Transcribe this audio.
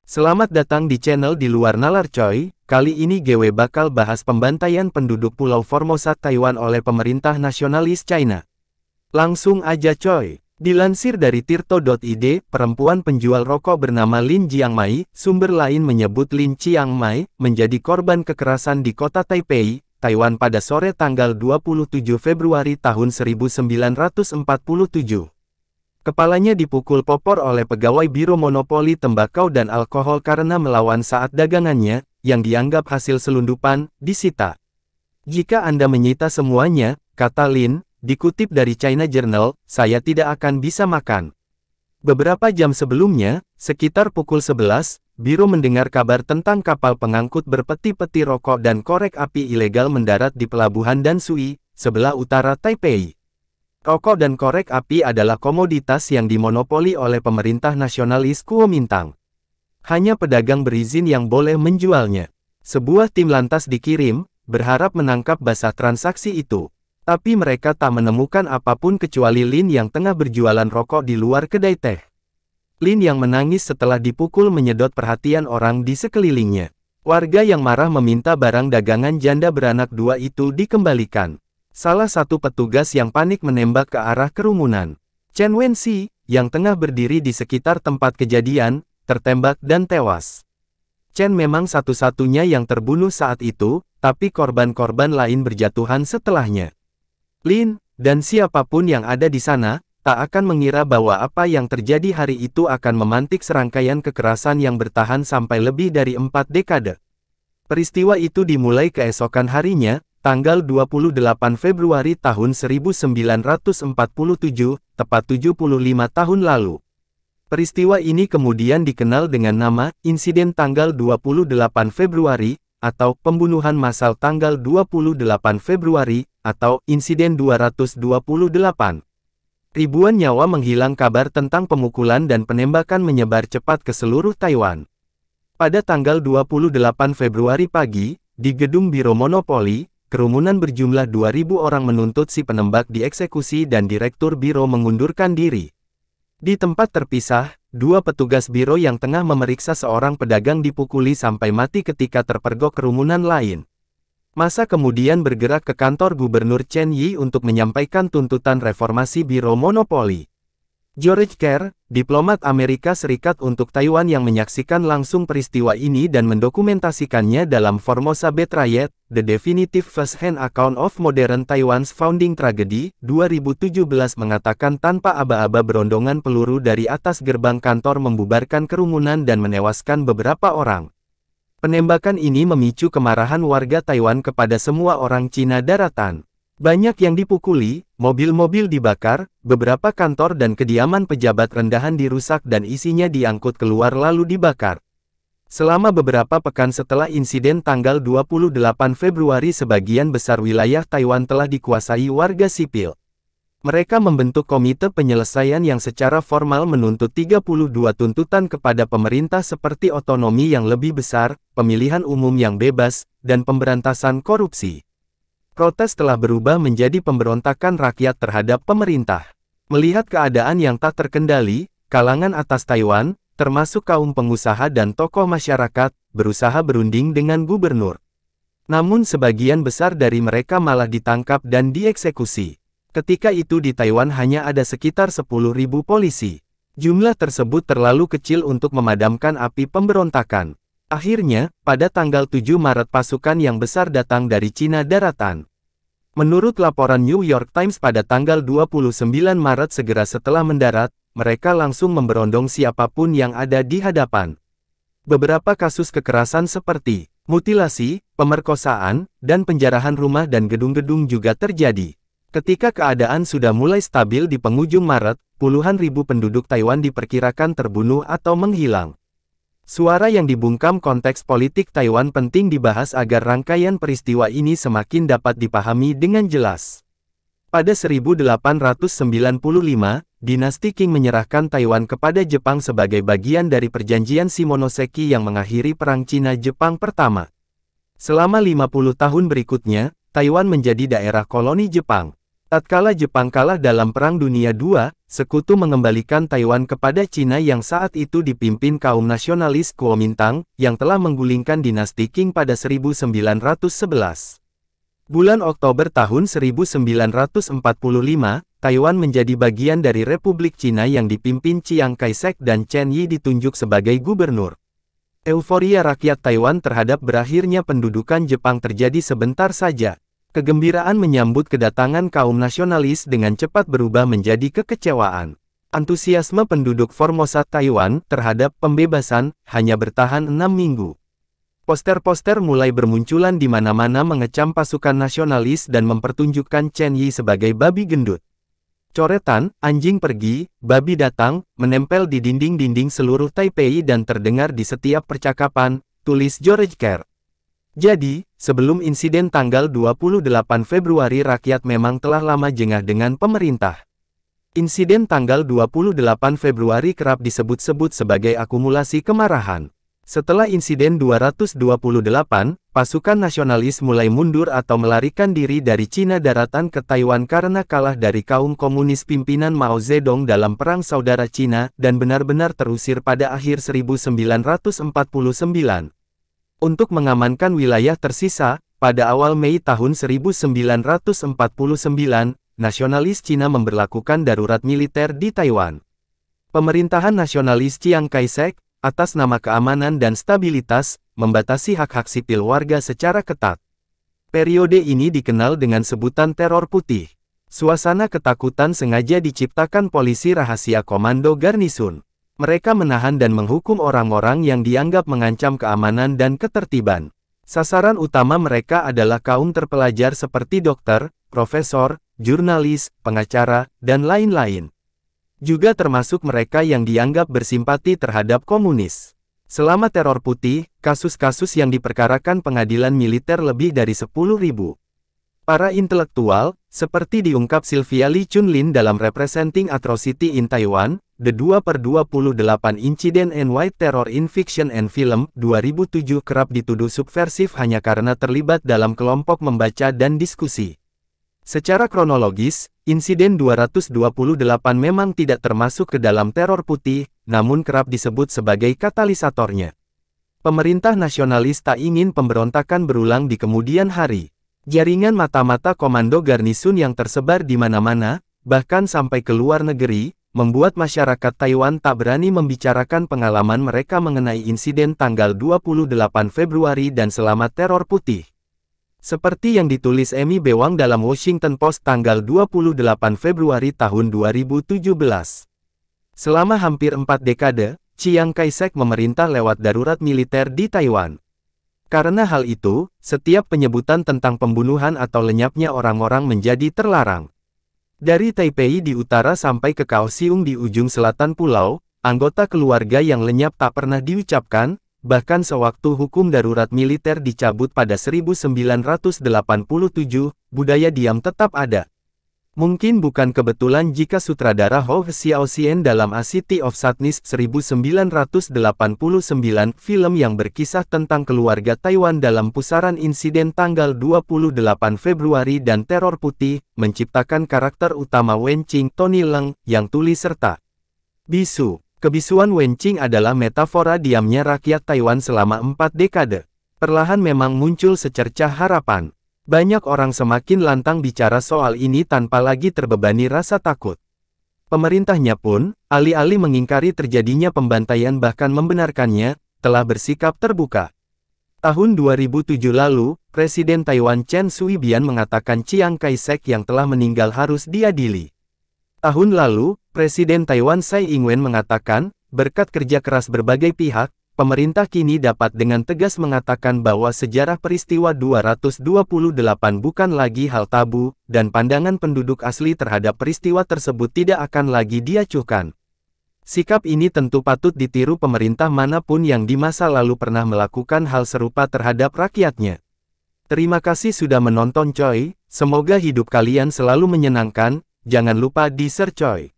Selamat datang di channel Di Luar Nalar coy. Kali ini GW bakal bahas pembantaian penduduk Pulau Formosa Taiwan oleh pemerintah nasionalis China. Langsung aja coy. Dilansir dari tirto.id, perempuan penjual rokok bernama Lin Jiangmai, sumber lain menyebut Lin Chiangmai, menjadi korban kekerasan di kota Taipei, Taiwan pada sore tanggal 27 Februari tahun 1947. Kepalanya dipukul popor oleh pegawai Biro Monopoli Tembakau dan Alkohol karena melawan saat dagangannya, yang dianggap hasil selundupan, disita. Jika Anda menyita semuanya, kata Lin, dikutip dari China Journal, saya tidak akan bisa makan. Beberapa jam sebelumnya, sekitar pukul 11, Biro mendengar kabar tentang kapal pengangkut berpeti-peti rokok dan korek api ilegal mendarat di pelabuhan Danshui, sebelah utara Taipei. Rokok dan korek api adalah komoditas yang dimonopoli oleh pemerintah nasionalis Kuomintang. Hanya pedagang berizin yang boleh menjualnya. Sebuah tim lantas dikirim, berharap menangkap basah transaksi itu. Tapi mereka tak menemukan apapun kecuali Lin yang tengah berjualan rokok di luar kedai teh. Lin yang menangis setelah dipukul menyedot perhatian orang di sekelilingnya. Warga yang marah meminta barang dagangan janda beranak dua itu dikembalikan. Salah satu petugas yang panik menembak ke arah kerumunan. Chen Wenxi, yang tengah berdiri di sekitar tempat kejadian, tertembak dan tewas. Chen memang satu-satunya yang terbunuh saat itu, tapi korban-korban lain berjatuhan setelahnya. Lin, dan siapapun yang ada di sana, tak akan mengira bahwa apa yang terjadi hari itu akan memantik serangkaian kekerasan yang bertahan sampai lebih dari 4 dekade. Peristiwa itu dimulai keesokan harinya, tanggal 28 Februari tahun 1947, tepat 75 tahun lalu. Peristiwa ini kemudian dikenal dengan nama, Insiden Tanggal 28 Februari, atau Pembunuhan Massal Tanggal 28 Februari, atau Insiden 228. Ribuan nyawa menghilang, kabar tentang pemukulan dan penembakan menyebar cepat ke seluruh Taiwan. Pada tanggal 28 Februari pagi, di gedung Biro Monopoli, kerumunan berjumlah 2.000 orang menuntut si penembak dieksekusi dan Direktur Biro mengundurkan diri. Di tempat terpisah, dua petugas biro yang tengah memeriksa seorang pedagang dipukuli sampai mati ketika terpergok kerumunan lain. Massa kemudian bergerak ke kantor Gubernur Chen Yi untuk menyampaikan tuntutan reformasi Biro Monopoli. George Kerr, diplomat Amerika Serikat untuk Taiwan yang menyaksikan langsung peristiwa ini dan mendokumentasikannya dalam Formosa Betrayed, The Definitive First-Hand Account of Modern Taiwan's Founding Tragedy, 2017 mengatakan tanpa aba-aba berondongan peluru dari atas gerbang kantor membubarkan kerumunan dan menewaskan beberapa orang. Penembakan ini memicu kemarahan warga Taiwan kepada semua orang Cina daratan. Banyak yang dipukuli, mobil-mobil dibakar, beberapa kantor dan kediaman pejabat rendahan dirusak dan isinya diangkut keluar lalu dibakar. Selama beberapa pekan setelah insiden tanggal 28 Februari sebagian besar wilayah Taiwan telah dikuasai warga sipil. Mereka membentuk komite penyelesaian yang secara formal menuntut 32 tuntutan kepada pemerintah seperti otonomi yang lebih besar, pemilihan umum yang bebas, dan pemberantasan korupsi. Protes telah berubah menjadi pemberontakan rakyat terhadap pemerintah. Melihat keadaan yang tak terkendali, kalangan atas Taiwan, termasuk kaum pengusaha dan tokoh masyarakat, berusaha berunding dengan gubernur. Namun sebagian besar dari mereka malah ditangkap dan dieksekusi. Ketika itu di Taiwan hanya ada sekitar 10.000 polisi. Jumlah tersebut terlalu kecil untuk memadamkan api pemberontakan. Akhirnya, pada tanggal 7 Maret pasukan yang besar datang dari Cina daratan. Menurut laporan New York Times pada tanggal 29 Maret segera setelah mendarat, mereka langsung memberondong siapapun yang ada di hadapan. Beberapa kasus kekerasan seperti mutilasi, pemerkosaan, dan penjarahan rumah dan gedung-gedung juga terjadi. Ketika keadaan sudah mulai stabil di penghujung Maret, puluhan ribu penduduk Taiwan diperkirakan terbunuh atau menghilang. Suara yang dibungkam konteks politik Taiwan penting dibahas agar rangkaian peristiwa ini semakin dapat dipahami dengan jelas. Pada 1895, dinasti Qing menyerahkan Taiwan kepada Jepang sebagai bagian dari perjanjian Shimonoseki yang mengakhiri Perang Cina-Jepang pertama. Selama 50 tahun berikutnya, Taiwan menjadi daerah koloni Jepang. Tatkala Jepang kalah dalam Perang Dunia II, sekutu mengembalikan Taiwan kepada Cina yang saat itu dipimpin kaum nasionalis Kuomintang, yang telah menggulingkan dinasti Qing pada 1911. Bulan Oktober tahun 1945, Taiwan menjadi bagian dari Republik Cina yang dipimpin Chiang Kai-shek dan Chen Yi ditunjuk sebagai gubernur. Euforia rakyat Taiwan terhadap berakhirnya pendudukan Jepang terjadi sebentar saja. Kegembiraan menyambut kedatangan kaum nasionalis dengan cepat berubah menjadi kekecewaan. Antusiasme penduduk Formosa Taiwan terhadap pembebasan hanya bertahan 6 minggu. Poster-poster mulai bermunculan di mana-mana mengecam pasukan nasionalis dan mempertunjukkan Chen Yi sebagai babi gendut. Coretan, anjing pergi, babi datang, menempel di dinding-dinding seluruh Taipei dan terdengar di setiap percakapan, tulis George Kerr. Jadi, sebelum insiden tanggal 28 Februari rakyat memang telah lama jengah dengan pemerintah. Insiden tanggal 28 Februari kerap disebut-sebut sebagai akumulasi kemarahan. Setelah insiden 228, pasukan nasionalis mulai mundur atau melarikan diri dari Cina daratan ke Taiwan karena kalah dari kaum komunis pimpinan Mao Zedong dalam Perang Saudara Cina dan benar-benar terusir pada akhir 1949. Untuk mengamankan wilayah tersisa, pada awal Mei tahun 1949, nasionalis Cina memberlakukan darurat militer di Taiwan. Pemerintahan nasionalis Chiang Kai-shek, atas nama keamanan dan stabilitas, membatasi hak-hak sipil warga secara ketat. Periode ini dikenal dengan sebutan teror putih. Suasana ketakutan sengaja diciptakan polisi rahasia Komando Garnisun. Mereka menahan dan menghukum orang-orang yang dianggap mengancam keamanan dan ketertiban. Sasaran utama mereka adalah kaum terpelajar seperti dokter, profesor, jurnalis, pengacara, dan lain-lain. Juga termasuk mereka yang dianggap bersimpati terhadap komunis. Selama teror putih, kasus-kasus yang diperkarakan pengadilan militer lebih dari 10.000. Para intelektual, seperti diungkap Sylvia Lee Chunlin dalam Representing Atrocity in Taiwan, The 2/28 Incident and White Terror in Fiction and Film, 2007 kerap dituduh subversif hanya karena terlibat dalam kelompok membaca dan diskusi. Secara kronologis, insiden 228 memang tidak termasuk ke dalam teror putih, namun kerap disebut sebagai katalisatornya. Pemerintah nasionalis tak ingin pemberontakan berulang di kemudian hari. Jaringan mata-mata Komando Garnisun yang tersebar di mana-mana, bahkan sampai ke luar negeri, membuat masyarakat Taiwan tak berani membicarakan pengalaman mereka mengenai insiden tanggal 28 Februari dan selamat teror putih. Seperti yang ditulis Amy Bewang dalam Washington Post tanggal 28 Februari tahun 2017. Selama hampir 4 dekade, Chiang Kai-shek memerintah lewat darurat militer di Taiwan. Karena hal itu, setiap penyebutan tentang pembunuhan atau lenyapnya orang-orang menjadi terlarang. Dari Taipei di utara sampai ke Kaohsiung di ujung selatan pulau, anggota keluarga yang lenyap tak pernah diucapkan, bahkan sewaktu hukum darurat militer dicabut pada 1987, budaya diam tetap ada. Mungkin bukan kebetulan jika sutradara Hou Xiaoxian dalam A City of Sadness 1989, film yang berkisah tentang keluarga Taiwan dalam pusaran insiden tanggal 28 Februari dan teror putih, menciptakan karakter utama Wen Qing, Tony Leung, yang tuli serta bisu. Kebisuan Wen Qing adalah metafora diamnya rakyat Taiwan selama 4 dekade. Perlahan memang muncul secercah harapan. Banyak orang semakin lantang bicara soal ini tanpa lagi terbebani rasa takut. Pemerintahnya pun, alih-alih mengingkari terjadinya pembantaian bahkan membenarkannya, telah bersikap terbuka. Tahun 2007 lalu, Presiden Taiwan Chen Shui-bian mengatakan Chiang Kai-shek yang telah meninggal harus diadili. Tahun lalu, Presiden Taiwan Tsai Ing-wen mengatakan, berkat kerja keras berbagai pihak, pemerintah kini dapat dengan tegas mengatakan bahwa sejarah peristiwa 228 bukan lagi hal tabu, dan pandangan penduduk asli terhadap peristiwa tersebut tidak akan lagi diacuhkan. Sikap ini tentu patut ditiru pemerintah manapun yang di masa lalu pernah melakukan hal serupa terhadap rakyatnya. Terima kasih sudah menonton coy, semoga hidup kalian selalu menyenangkan, jangan lupa di-share coy.